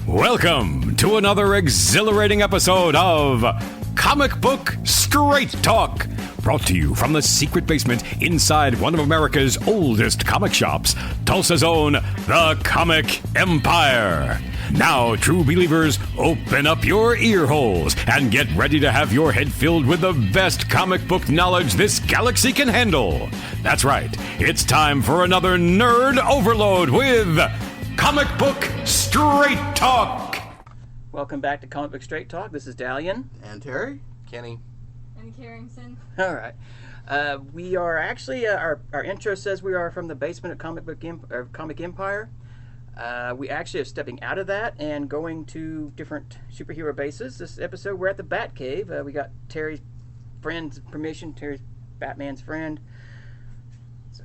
Welcome to another exhilarating episode of Comic Book Straight Talk, brought to you from the secret basement inside one of America's oldest comic shops, Tulsa's own The Comic Empire. Now, true believers, open up your ear holes and get ready to have your head filled with the best comic book knowledge this galaxy can handle. That's right, it's time for another nerd overload with Comic Book Straight Talk. Welcome back to Comic Book Straight Talk. This is Dalian. And Terry. Kenny. And Carrington. All right. We are actually, our intro says we are from the basement of Comic Empire. We actually are stepping out of that and going to different superhero bases. This episode, we're at the Batcave. We got Terry's friend's permission, Terry's Batman's friend.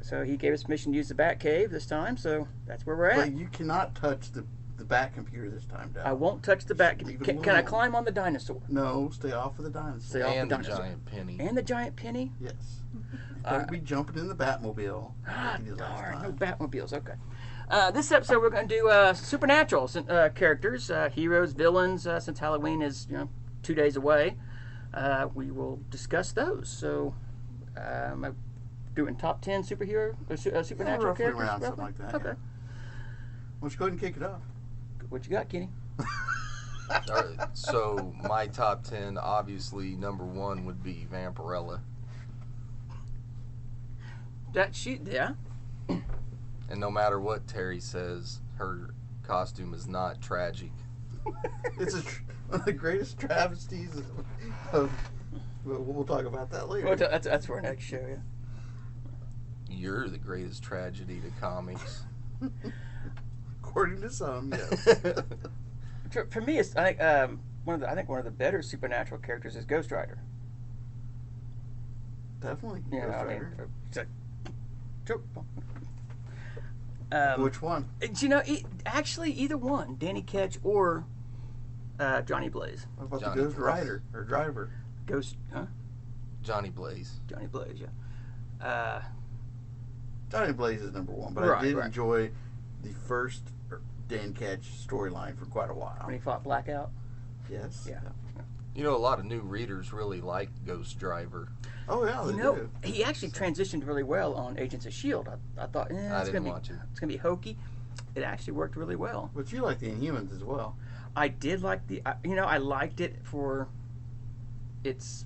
So he gave us permission to use the Batcave this time, so that's where we're at. But you cannot touch the Bat computer this time, Dad. I won't touch the Bat computer. Can I climb on the dinosaur? No, stay off of the dinosaur. Stay off And the the dinosaur. giant penny. And the giant penny? Yes. Don't be jumping in the Batmobile. Ah, like you did last darn, no time. Batmobiles. Okay. This episode we're going to do supernatural characters, heroes, villains. Since Halloween is 2 days away, we will discuss those. So, doing top 10 superhero supernatural roughly characters. around something like that, Okay. yeah. Why don't you go ahead and kick it off? What you got, Kenny? All right, so my top 10, obviously, number 1 would be Vampirella. Yeah. And no matter what Terry says, her costume is not tragic. It's one of the greatest travesties of we'll talk about that later. Well, that's for our next show. Yeah. You're the greatest tragedy to comics. According to some, yes. For me, it's I think one of the better supernatural characters is Ghost Rider. Definitely. Yeah, Ghost I mean, Rider. Which one? Actually, either one, Danny Ketch or Johnny Blaze. What about Johnny the Ghost Blaze. Rider or driver? Johnny Blaze. Johnny Blaze, yeah. Johnny Blaze is number one, but Right, I did right. enjoy the first Dan Ketch storyline for quite a while. When he fought Blackout. Yes. Yeah. You know, a lot of new readers really like Ghost Driver. Oh yeah, they do. He actually transitioned really well on Agents of S.H.I.E.L.D. I thought, I it's didn't gonna watch it. It's going to be hokey. It actually worked really well. But you like the Inhumans as well. I did like I liked it for its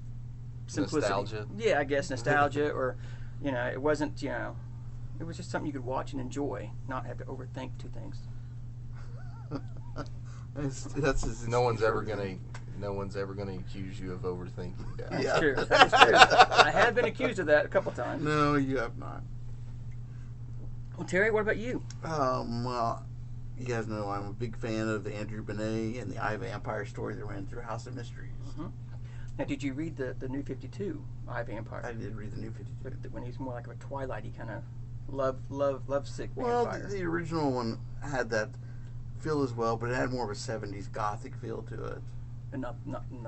simplicity. Nostalgia. Yeah, I guess nostalgia, or it wasn't it was just something you could watch and enjoy, not have to overthink two things. That's his No one's ever gonna accuse you of overthinking that. That's Yeah. true. That is true. I have been accused of that a couple times. No, you have not. Well, Terry, what about you? Well, you guys know I'm a big fan of the Andrew Benet and the I Vampire story that ran through House of Mysteries. Now, did you read the New 52, I Vampire? I did read the New 52. When he's more like a Twilighty kind of love-sick Well, vampire. the original one had that feel as well, but it had more of a 70s gothic feel to it. And not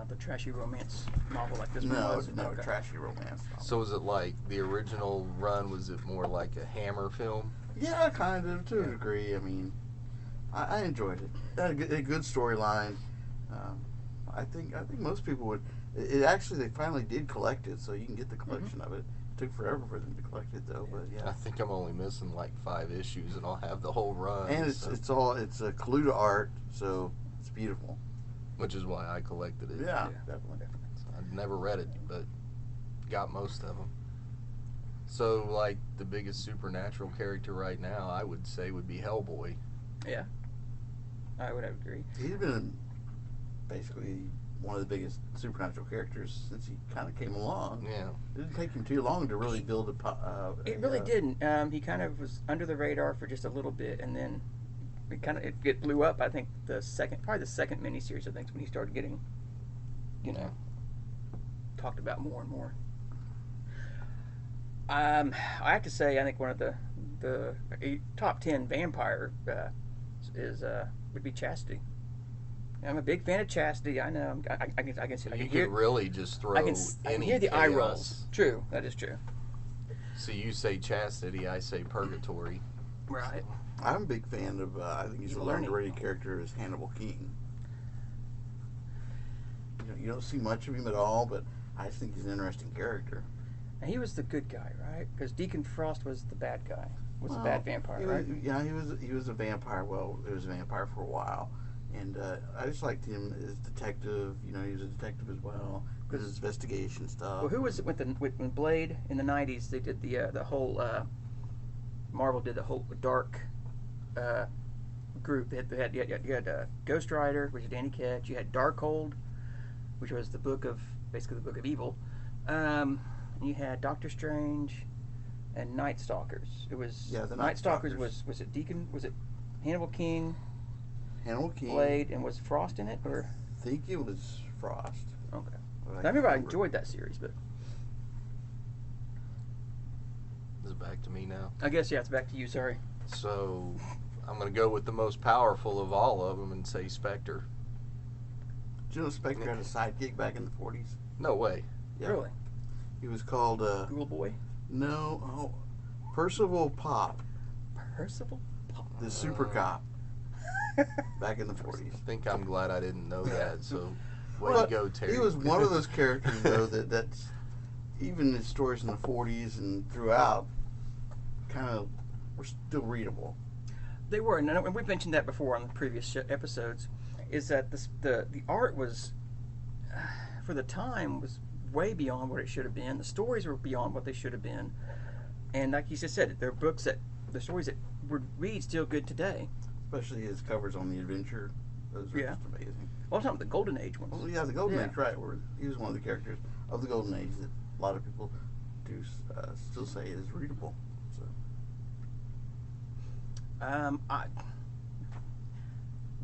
the trashy romance novel like this one No, was. no Okay. trashy romance. So was it like the original run? Was it more like a Hammer film? Yeah, kind of, to a degree. I mean, I enjoyed it. It had a good storyline. I think most people would. It actually, they finally did collect it, so you can get the collection of it. It took forever for them to collect it, though. But I yeah, think I'm only missing like 5 issues, and I'll have the whole run. and so- it's a Kaluta art, so it's beautiful. which is why I collected it. Yeah, definitely. I'd never read it, but got most of them. So, like, the biggest supernatural character right now, I would say, would be Hellboy. Yeah, I would agree. He's been basically one of the biggest supernatural characters since he kind of came along. Yeah. It didn't take him too long to really build It really didn't. He kind of was under the radar for just a little bit, and then it blew up. I think probably the second miniseries. I think is when he started getting, talked about more and more. I have to say, I think one of the top 10 vampire would be Chastity. I'm a big fan of Chastity. I know. I can You could really just throw I can any hear the eye chaos. rolls. True, that is true. So you say chastity, I say purgatory. Right. I'm a big fan of. I think he's Evil an Ernie. underrated character as Hannibal King. You don't see much of him at all, but I just think he's an interesting character. And he was the good guy, right? Because Deacon Frost was the bad guy. Was the Well, bad vampire, he right? was, yeah, he was a vampire. Well, he was a vampire for a while, and I just liked him as detective. You know, he was a detective as well. Because his investigation stuff. Well, who was it when Blade in the '90s? They did the whole Marvel did the whole dark group. You had Ghost Rider, which is Danny Ketch. You had Darkhold, which was basically the book of evil. And you had Doctor Strange and Night Stalkers. It was the Night Stalkers was it Deacon? Was it Hannibal King? Hannibal King. Blade, and was Frost in it, or? I think it was Frost. Okay. But I remember I enjoyed that series, but Is it back to me now? I guess it's back to you. Sorry. So I'm going to go with the most powerful of all of them and say Spectre. Did you know Spectre had a sidekick back in the 40s? No way. Yeah. Really? He was called, Ghoul Boy? Percival Pop, Percival Pop. the super cop, back in the 40s. I think I'm glad I didn't know that. So way But to go, Terry. he was one of those characters, though, that's even his stories in the 40s and throughout kind of were still readable. They were, and we've mentioned that before on the previous episodes, is that the art was, for the time, was way beyond what it should have been. The stories were beyond what they should have been. And like you just said, they're books the stories that would read still good today. Especially his covers on the Adventure. Those are Yeah. just amazing. Well, I'm talking about the Golden Age ones. Well, yeah, the Golden Yeah. Age, right? Where he was one of the characters of the Golden Age that a lot of people do still say is readable. So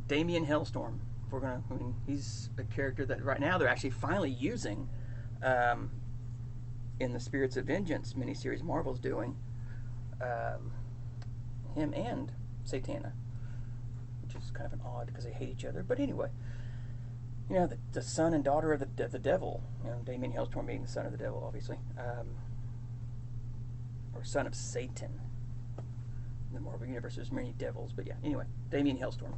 Damien Hellstorm. If we're gonna, he's a character that right now they're actually finally using in the Spirits of Vengeance miniseries Marvel's doing. Him and Satana, which is kind of an odd because they hate each other. But anyway, the son and daughter of the devil. Damien Hellstorm being the son of the devil, obviously, or son of Satan. In the Marvel universe, there's many devils, but yeah. Anyway, Damien Hellstorm.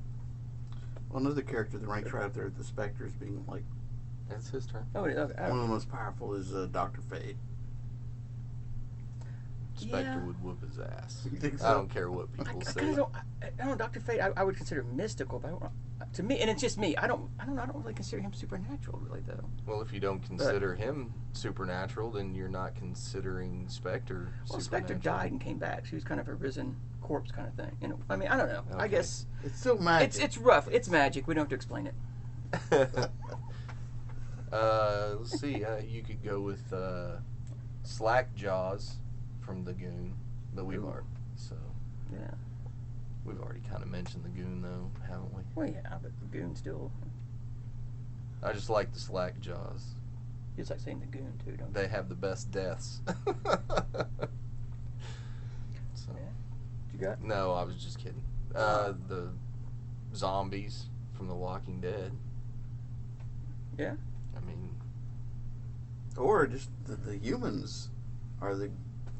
well, another character that ranks right up there with the Spectres being like It's his turn. Oh, okay. one of the most powerful is Dr. Fate. Spectre Yeah. would whoop his ass. You think I so? don't care what people I say. kind of don't. I don't know. Dr. Fate, I would consider mystical, but to me, and it's just me. I don't really consider him supernatural, really, though. Well, if you don't consider him supernatural, then you're not considering Spectre Well, supernatural. Spectre died and came back. She was kind of a risen corpse kind of thing. I mean, I don't know. I Okay. guess It's still magic. it's rough. It's magic. We don't have to explain it. Let's see. You could go with Slackjaws from the Goon, but we've Ooh. already Yeah. we've already kind of mentioned the Goon, though, haven't we? Well, yeah, but the Goon still. I just like the Slackjaws. It's like saying the Goon too, don't you? They have the best deaths. So, You got? no, I was just kidding. The zombies from The Walking Dead. Yeah. I mean, or just the humans are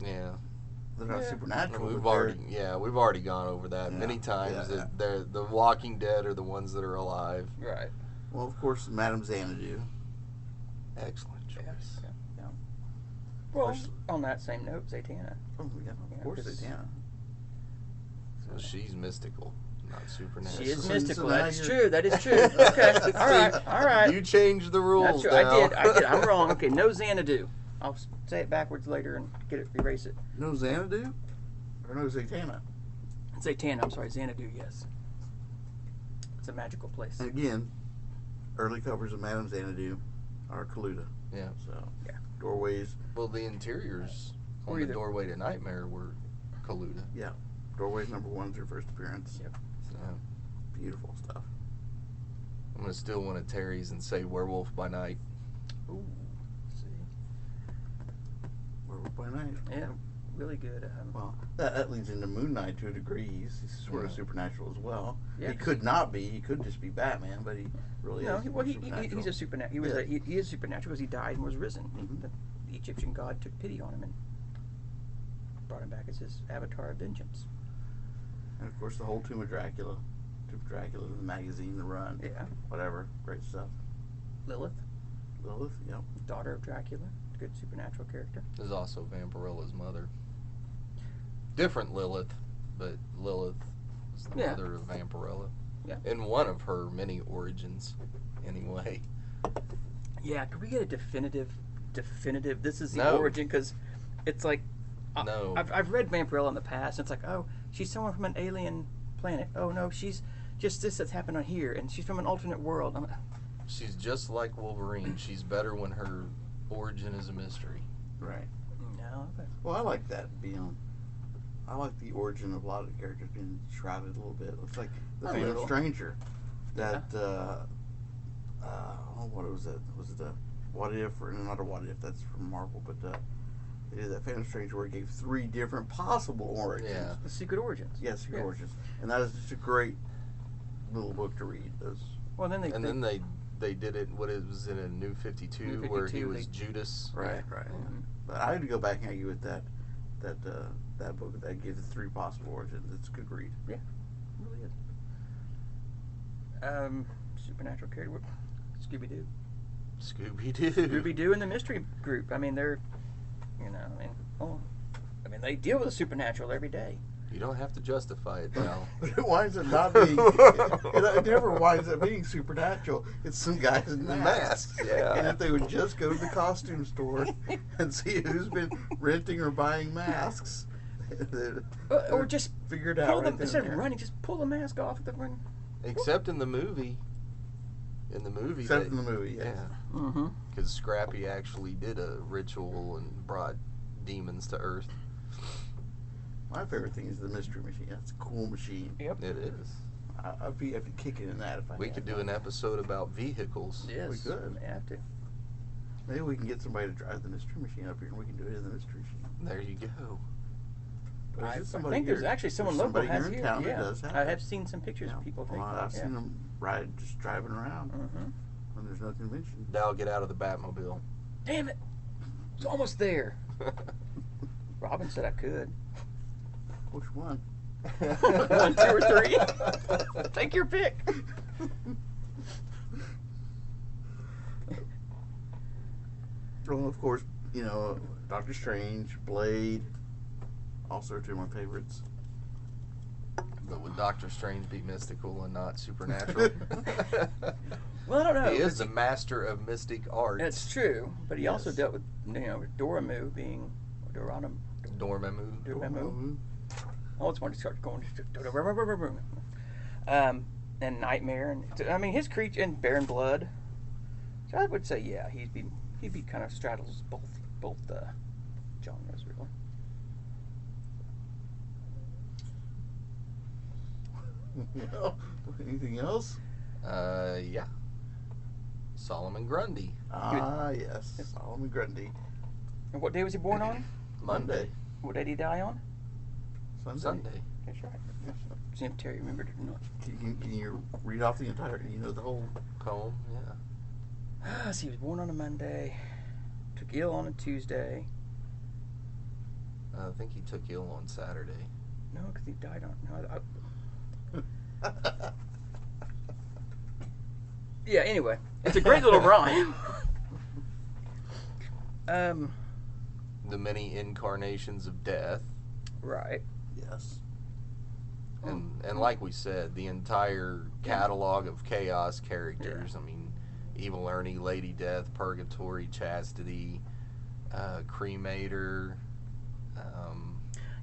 yeah. they're not Yeah. supernatural. We've but we've already gone over that Yeah, many times. yeah, That they're the Walking Dead are the ones that are alive. Right. well, of course, Madame Xanadu. Excellent choice. Yeah. Well, Especially- on that same note, Zatanna. Oh, yeah, Yeah, of course, 'cause- Satana. So she's mystical, not supernatural. She is So- mystical. so now That is you're- true. That is true. Okay. All right. All right. You changed the rules. That's true. now. I did. I'm wrong. Okay. No Xanadu. I'll say it backwards later and erase it. No Xanadu? Or no Zatanna? Zatanna. I'm sorry. Xanadu. Yes. It's a magical place. And again, early covers of Madame Xanadu are Kaluta. Yeah. So, Yeah. doorways, Well, the interiors Or on the either- Doorway to Nightmare were Kaluta. doorways #1 is her first appearance. Yep. So Beautiful stuff. I'm gonna steal one of Terry's and say Werewolf by Night. Ooh. Let's see. Werewolf by Night. Yeah. Really good. Well, that leads into Moon Knight to a degree. He's sort of Yeah. supernatural as well. Yeah. He could not be. He could just be Batman, but he really No. is. He's a supernatural. He was. Yeah. He is supernatural because he died and was risen. Mhm. The Egyptian god took pity on him and brought him back as his avatar of vengeance. And of course, the whole Tomb of Dracula. Tomb of Dracula, the magazine, the run, Yeah. whatever. Great stuff. Lilith, Lilith, yep. daughter of Dracula. Good supernatural character. There's also Vampirilla's mother. Different Lilith, but Lilith is the Yeah. mother of Vampirilla. Yeah. In one of her many origins, anyway. Yeah, could we get a definitive? This is the No. origin, because it's like No. I've read Vampirilla in the past. And it's like, oh, she's someone from an alien planet. Oh no, she's just this that's happened on here, and she's from an alternate world. She's just like Wolverine. She's better when her origin is a mystery. Right. No, okay. Well, I like that being. I like the origin of a lot of the characters being shrouded a little bit. It's like the A Phantom little. Stranger. That what was it? Was it a What If, or not a What If? That's from Marvel, but they did that Phantom Stranger where it gave 3 different possible origins. Yeah. The Secret Origins. Yes, Yeah. origins, and that is just a great little book to read. Those. Well, then They did it. What it was in a New 52, New where he 52, was Judas. Right. Mhm. But I had to go back and argue with that book that gives the 3 possible origins. It's a good read. It really is. Supernatural character. Scooby Doo. Scooby Doo. Scooby Doo and the Mystery Group. I mean, they're, they deal with the supernatural every day. You don't have to justify it now. But it winds up not being. It never winds up being supernatural. It's some guys in masks. Yeah. And if they would just go to the costume store and see who's been renting or buying masks, Or just figure it out. pull Right them then instead and of there. running. Just pull the mask off at the run. Except in the movie. In the movie. Except in the movie, yes. Yeah. Mm-hmm. Because Scrappy actually did a ritual and brought demons to Earth. My favorite thing is the Mystery Machine. That's a cool machine. Yep. It is. I'd be kicking in that if I We had could do one. an episode about vehicles. Yes. We could. We have to. Maybe we can get somebody to drive the Mystery Machine up here and we can do it in the Mystery Machine. There you go. But I is it somebody think there's here- actually someone there's local somebody has here in here. town Yeah. that does have I it. have seen some pictures of people take Well, that. I've seen them just driving around Mm-hmm. when there's no convention. Now get out of the Batmobile. Damn it! It's almost there. Robin said I could. Which one? 1, 2, or 3. Take your pick. Well, of course, Doctor Strange, Blade, also 2 of my favorites. But would Doctor Strange be mystical and not supernatural? Well, I don't know. He is the master of mystic arts. That's true, but he also Yes. dealt with Dormammu being Dormammu. Dormammu. Oh, it's when to start going and Nightmare, and his creature and Baron Blood. So I would say, yeah, he'd be kind of straddles both genres really. Well, anything else? Yeah. Solomon Grundy. Ah, yes. Solomon Grundy. And what day was he born on? Monday. What day did he die on? Sunday. That's right. See if Terry remembered it or not. Can you read off the entire, the whole? Poem, yeah. So he was born on a Monday, took ill on a Tuesday. I think he took ill on Saturday. No, because he died on. No, yeah. Anyway, it's a great little rhyme. The many incarnations of death. Right. Yes. And like we said, the entire catalog of chaos characters. I mean, Evil Ernie, Lady Death, Purgatory, Chastity, Cremator.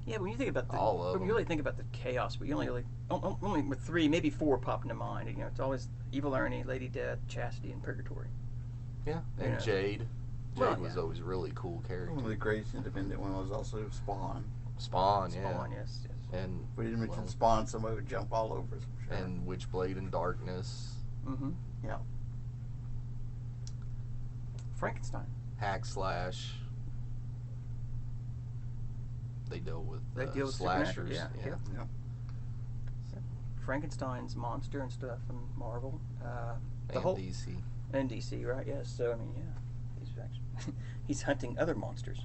Yeah, when you think about All of when you them. really think about the chaos, but you only with 3, maybe 4 pop into mind. It's always Evil Ernie, Lady Death, Chastity, and Purgatory. Yeah, and Yeah. Jade. Well, Jade was yeah. always a really cool character. One of the greatest independent one was also Spawn. Spawn, Spawn, yeah. yes. And If we didn't mention well, Spawn, somebody would jump all over us, I'm sure. and Witchblade in Darkness, Mm-hmm. Yeah. Frankenstein. Hack Slash. They deal with They deal with slashers. supernatural, yeah. Frankenstein's monster and stuff from Marvel. The And whole DC. and DC, right? Yes. So he's actually he's hunting other monsters.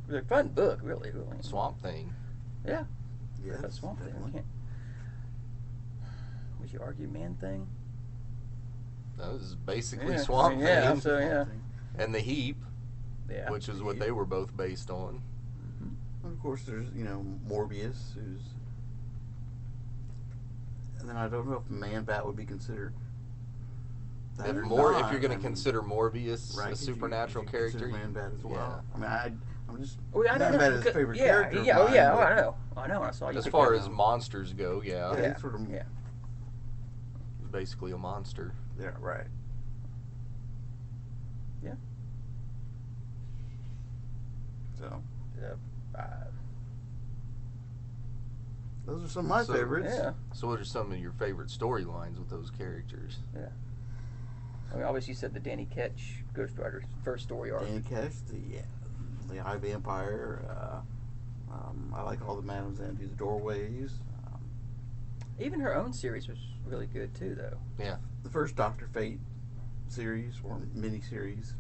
It's a fun book, really. Swamp Thing. Yeah. Yes, That's Swamp Thing. definitely. would you argue, Man-Thing? That was basically Yeah, Swamp Thing. yeah, so, yeah. And the Heap, Yeah. which is what they were both based on. And of course, there's Morbius, who's, and then I don't know if Man-Bat would be considered. That or If not. you're going I to mean, consider Morbius right, a could you- supernatural could you consider character, Man-Bat as well. yeah. I mean, I'm just Well, I don't know. Man-Bat is a because- favorite yeah, character. of Yeah, oh mine, yeah, but- I know. I saw you. as pick far that as up. monsters go, yeah, Yeah, Yeah. sort of. Yeah. he's basically a monster. Yeah, right. Yeah. So Uh, those are some of my So- favorites. yeah. So, what are some of your favorite storylines with those characters? I mean, obviously, you said the Danny Ketch Ghost Rider's first story arc. Danny Ketch, the High Vampire. I like all the Madame Xandu's doorways. Even her own series was really good too, though. The first Doctor Fate series or mini series.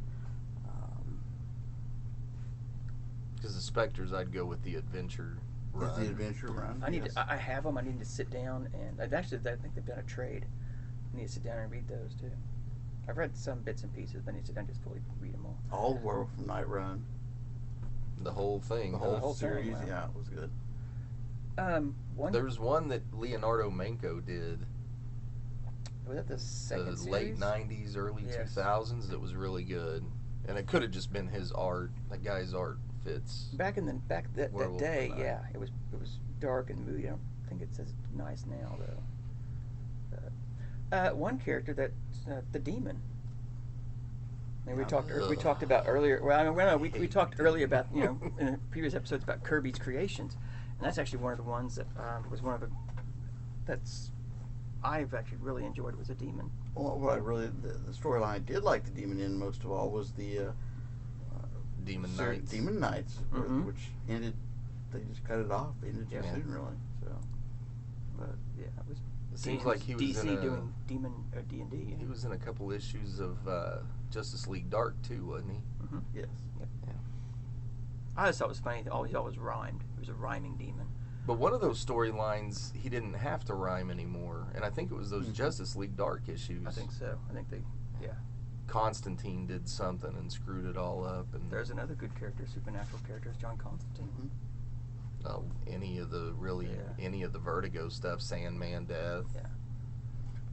Because the Spectres, I'd go with the Adventure With run. the Adventure Run. I need yes. to. I have them. I need to sit down and I think they've done a trade. I need to sit down and read those too. I've read some bits and pieces, but I need to sit down and just fully read them all. All the Werewolf from Night Run. The whole thing. The huh? whole whole thing, series. wow. Yeah, it was good. One There was one that Leonardo Manco did, was that the second the series? late 90s, early Yes. 2000s, that was really good. And it could have just been his art. That guy's art fits. Back that Werewolf day, from Night. yeah, it was dark and moody. I don't think it's as nice now though. One character that the demon. I mean, we talked about earlier. Well, I mean, we talked earlier about in previous episodes about Kirby's creations, and that's actually one of the ones that was one of that's I've actually really enjoyed was a demon. Well, what I really the storyline I did like the demon in most of all was the Demon Sir- Knights. Demon Knights, Mhm. which ended. They just cut it off. Ended too Yeah. soon, really. So, but Yeah, it was. It seems like he was DC in a, doing Demon or D&D. he was in a couple issues of Justice League Dark too, wasn't he? yes, I just thought it was funny that all he always rhymed. He was a rhyming demon. But one of those storylines, he didn't have to rhyme anymore, and I think it was those Mhm. Justice League Dark issues. I think so. I think they. Constantine did something and screwed it all up, and There's another good character, supernatural character, is John Constantine. any of the any of the Vertigo stuff, Sandman Death,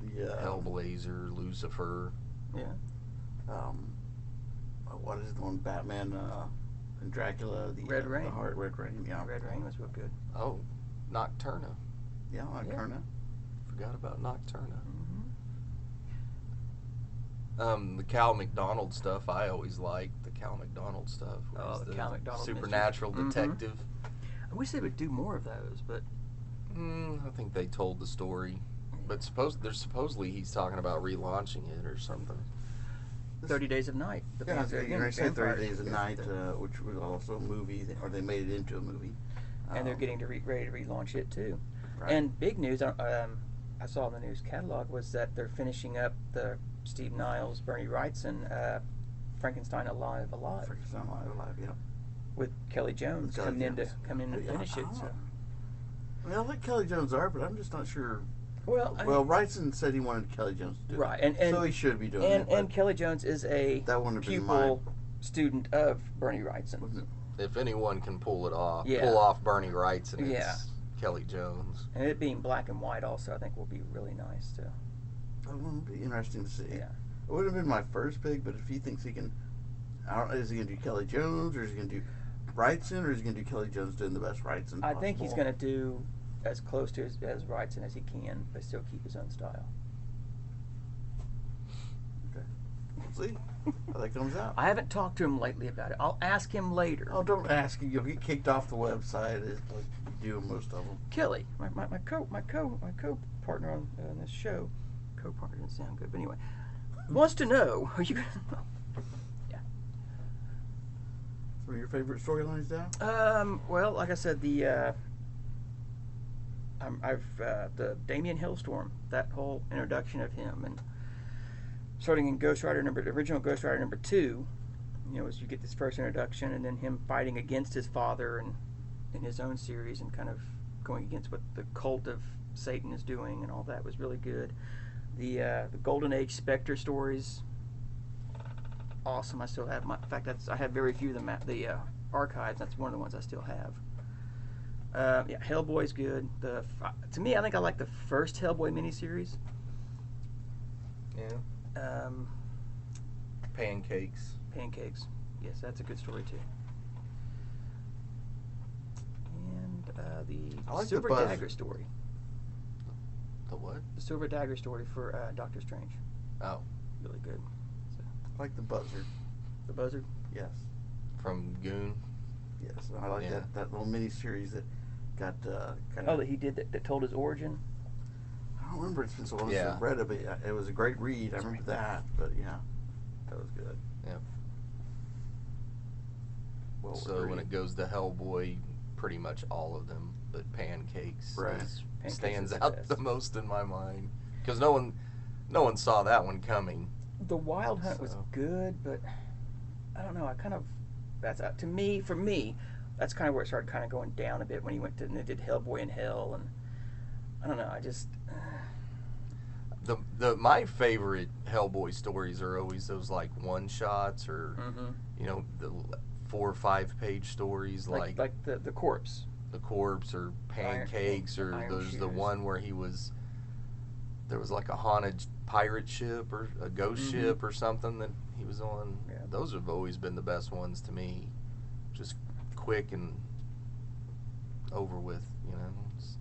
the Hellblazer, Lucifer. Yeah. what is the one Batman and Dracula? The Red Rain. The Heart Red Rain. Yeah, Red Rain was real good. Oh, Nocturna. Yeah, Nocturna. Forgot about Nocturna. Mm-hmm. The Cal McDonald stuff, I always liked the Cal McDonald stuff. where Oh, he's the Cal McDonald supernatural mystery. Mhm. detective. I wish they would do more of those, but I think they told the story, but supposedly he's talking about relaunching it or something. 30 Days of Night. Yeah, I said 30 Days a Vampires. Night, which was also a movie, or they made it into a movie. And they're getting ready to relaunch it too. Right. And big news, I saw in the news catalog, was that they're finishing up the Steve Niles, Bernie Wrightson, Frankenstein Alive, Frankenstein Alive, yeah. with Kelly Jones With Kelly coming in to Jones. finish it. So. I mean, I like Kelly Jones' art, but I'm just not sure. Well, Wrightson said he wanted Kelly Jones to do right, it. and so he should be doing it. and but Kelly Jones is a that wouldn't have been pupil student of Bernie Wrightson. Wasn't If anyone can pull it off, Yeah. pull off Bernie Wrightson, it's Yeah. Kelly Jones. And it being black and white also, I think will be really nice too. That would be interesting to see. Yeah. It would have been my first pick, but if he thinks he can, I don't know, is he going to do Kelly Jones, or is he going to do Wrightson, or is he going to do Kelly Jones doing the best Wrightson I think he's possible? going to do as close to as Wrightson as he can, but still keep his own style. We'll see how that comes out. I haven't talked to him lately about it. I'll ask him later. Oh, don't ask him. You'll get kicked off the website, as like you do most of them. Kelly, my co partner on this show, co-partner didn't sound good, but anyway, wants to know. Are you? Some of your favorite storylines now? Well, like I said, the Damien Hellstorm, that whole introduction of him, and starting in original Ghost Rider number 2, as you get this first introduction, and then him fighting against his father and in his own series, and kind of going against what the cult of Satan is doing and all that was really good. The Golden Age Spectre stories, awesome. I still have in fact, I have very few of them at the archives. That's one of the ones I still have. Yeah, Hellboy's good. To me, I think I like the first Hellboy miniseries. Yeah. Pancakes. Yes, that's a good story too. And I the like the Silver Buzzer. Dagger story. The what? The Silver Dagger story for Doctor Strange. Oh, Really good. So, I like the Buzzard. the Buzzard. Yes. from Goon. Yes. I like Yeah. that little mini series that got kind Oh, of. that he did that told his origin. I don't remember. It's been so long Yeah. since I've read it, but yeah, it was a great read. I remember that. But yeah, that was good. Yep. Well, So when it goes to Hellboy, pretty much all of them, but Pancakes Right. Pancakes stands is the out best. the most in my mind because no one saw that one coming. The Wild Hunt was So- good, but I don't know. I kind of that's for me, that's kind of where it started kind of going down a bit when he went to and they did Hellboy in Hell, and I don't know. I just My favorite Hellboy stories are always those like one shots or the 4 or 5 page stories like the corpse. The Corpse or Pancakes or Iron there's the Shooters. one where there was like a haunted pirate ship or a ghost ship or something that he was on. Yeah. Those have always been the best ones to me. Just quick and over with, It's-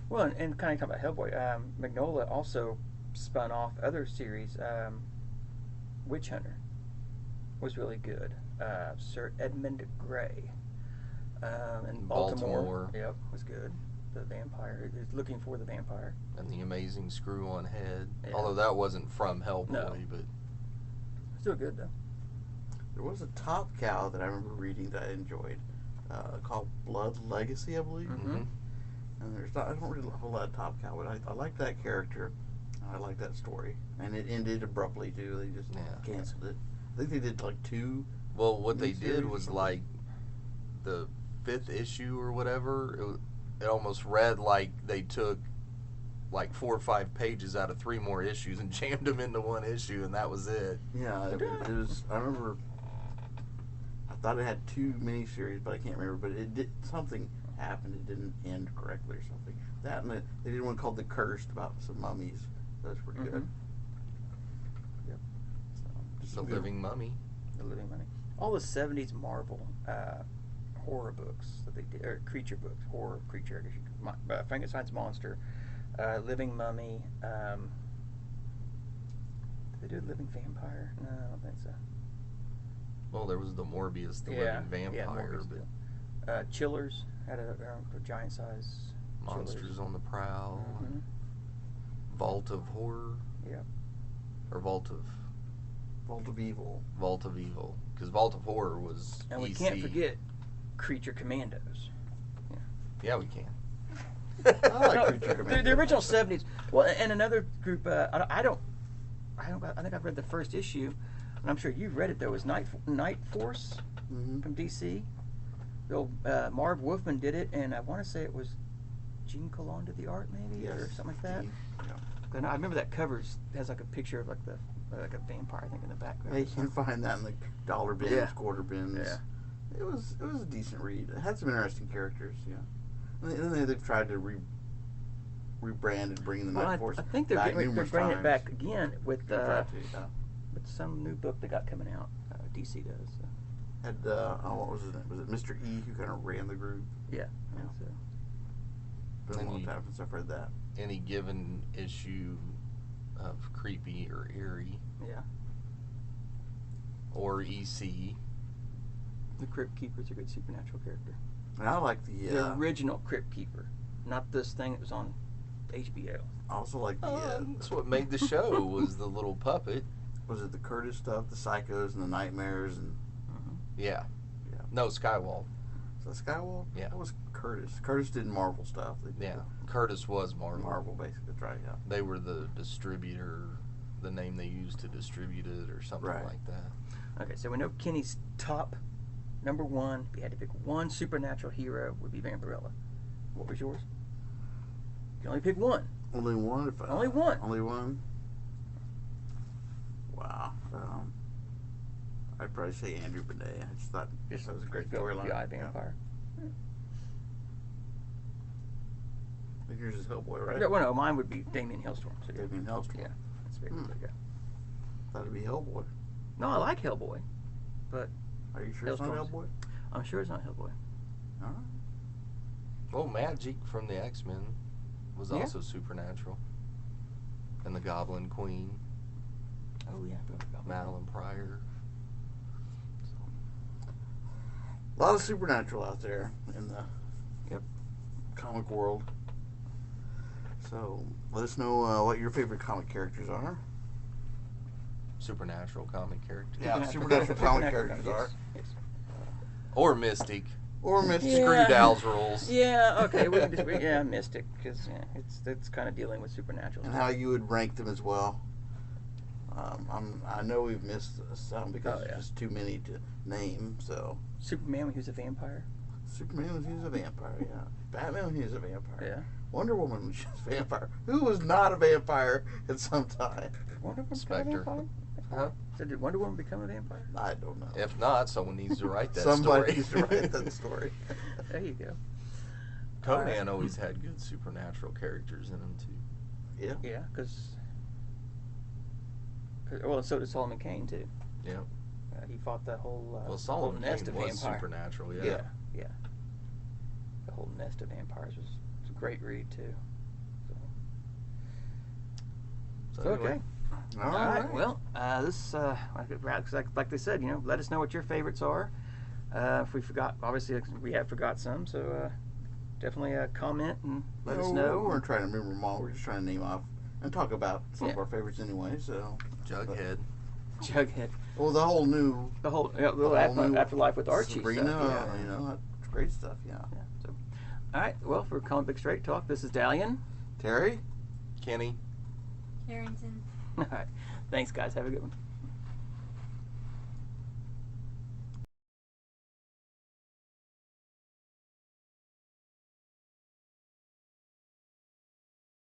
Well, and kind of talking about Hellboy, Mignola also spun off other series. Witch Hunter was really good. Sir Edmund Grey. And Baltimore. Yep, was good. The vampire is looking for the vampire. and the Amazing Screw on Head. Yeah. Although that wasn't from Hellboy, No. but Still good though. There was a Top Cow that I remember reading that I enjoyed, called Blood Legacy, I believe. Mhm. And I don't really love a lot of Top Cow, but I like that character. I like that story, and it ended abruptly too. They just Yeah. canceled it. I think they did like 2. well, what they Miniseries did or was something? like the 5th issue or whatever. It almost read like they took like 4 or 5 pages out of 3 more issues and jammed them into one issue, and that was it. Yeah, it was. I remember. I thought it had 2 miniseries, but I can't remember. But it did something happened. It didn't end correctly or something. That and they did one called The Cursed about some mummies. That was pretty good. Yep. So, just The a good- Living Mummy. The Living Money. All the '70s Marvel horror books that they did, or creature books, horror creature. I guess you could, Frankenstein's monster, Living Mummy. Did they do Living Vampire? No, I don't think so. Well, there was the Morbius, the Yeah, Living yeah, Vampire, Morbius, but Chillers had a giant size. Monsters on the Prowl, Hmm. Vault of Horror, Yep. or Vault of Evil. Evil, because Vault of Horror was And we EC. can't forget Creature Commandos. Yeah, we can. I like No, Creature the Commandos. original '70s. Well, and another group. I think I've read the first issue, and I'm sure you've read it. Though was Night Force Mhm. from DC. The old Marv Wolfman did it, and I want to say it was Gene Colan did the art, maybe, or Yes, something like that. Gene, yeah. And I remember that has like a picture of like a vampire, I think, in the background. You can find that in the dollar bins, Yeah. quarter bins. Yeah. It was a decent read. It had some interesting characters, yeah. And then they've tried to rebrand and bring the Well, Night Force I think they're back they're numerous bringing it times. back again with They've tried to, yeah. some new book they got coming out. DC does. So. Had what was his name? Was it Mr. E who kind of ran the group? Yeah. Yeah. So. Been a And long you- time since I've read that. Any given issue of Creepy or Eerie Yeah. or EC. The Crypt Keeper's a good supernatural character. And I like the The original Crypt Keeper, not this thing that was on HBO. I also like the That's what made the show was the little puppet. was it the Curtis stuff, the Psychos and the Nightmares and Yeah. Yeah. No, Skywall. is that Skywalker? Yeah. That was Curtis. Curtis did Marvel stuff. They did Yeah. Curtis was Marvel. Marvel basically. That's right. Yeah. They were the distributor, the name they used to distribute it or something Right. like that. Okay, so we know Kenny's top number one. If you had to pick one supernatural hero, would be Vampirella. What was yours? can only pick one. Only one? Only one. Only one? Wow. I'd probably say Andrew Binet. I just thought that was a great Go with storyline. the Eye Yeah. Vampire. I think yours is Hellboy, right? Yeah, well, no, mine would be Damien Hellstorm. So Damien Hellstorm. Yeah, that's very good. Yeah. Thought it'd be Hellboy. No, I like Hellboy, but Are you sure it's not Hellstorm's- Hellboy? I'm sure it's not Hellboy. All right. Well, Magic from the X-Men was Yeah. also supernatural. And the Goblin Queen, Oh yeah, I forgot about that. Madeline Pryor. A lot of supernatural out there in the Yep. comic world. So let us know what your favorite comic characters are. Supernatural comic character. Yeah, supernatural comic characters are. Yes. Or Mystic. Or Mystic. Yeah. Screw Dal's rules. Yeah. Okay. Yeah, Mystic, because it's kind of dealing with supernatural. And how you would rank them as well. I know we've missed some because Oh, yeah. there's just too many to name. So Superman when he was a vampire. Superman when he was a vampire, yeah. Batman when he was a vampire. Yeah. Wonder Woman when she was a vampire. Who was not a vampire at some time? Wonder Woman become a Spectre. vampire? Huh? So did Wonder Woman become a vampire? I don't know. If not, someone needs to write that Somebody story. needs to write that story. There you go. Conan always had good supernatural characters in him too. Yeah. Yeah, because well, so did Solomon Kane too. Yeah. He fought that whole Well, whole Solomon nest Kane of was vampires. supernatural. Yeah. Yeah. The whole nest of vampires was a great read too. So So anyway, okay. All right. Well, this like they said, let us know what your favorites are. If we forgot, obviously we have forgot some, so definitely comment and let us know. We weren't trying to remember them all. We're just trying to name off and talk about some of Yeah. our favorites anyway. So, Jughead. Jughead, well, the whole new the whole whole new Afterlife with Archie Sabrina, stuff. that's great stuff. Yeah. Yeah, so, all right. Well, for Comic Book Straight Talk, this is Dalian. Terry. Kenny. Harrington. All right. Thanks, guys. Have a good one.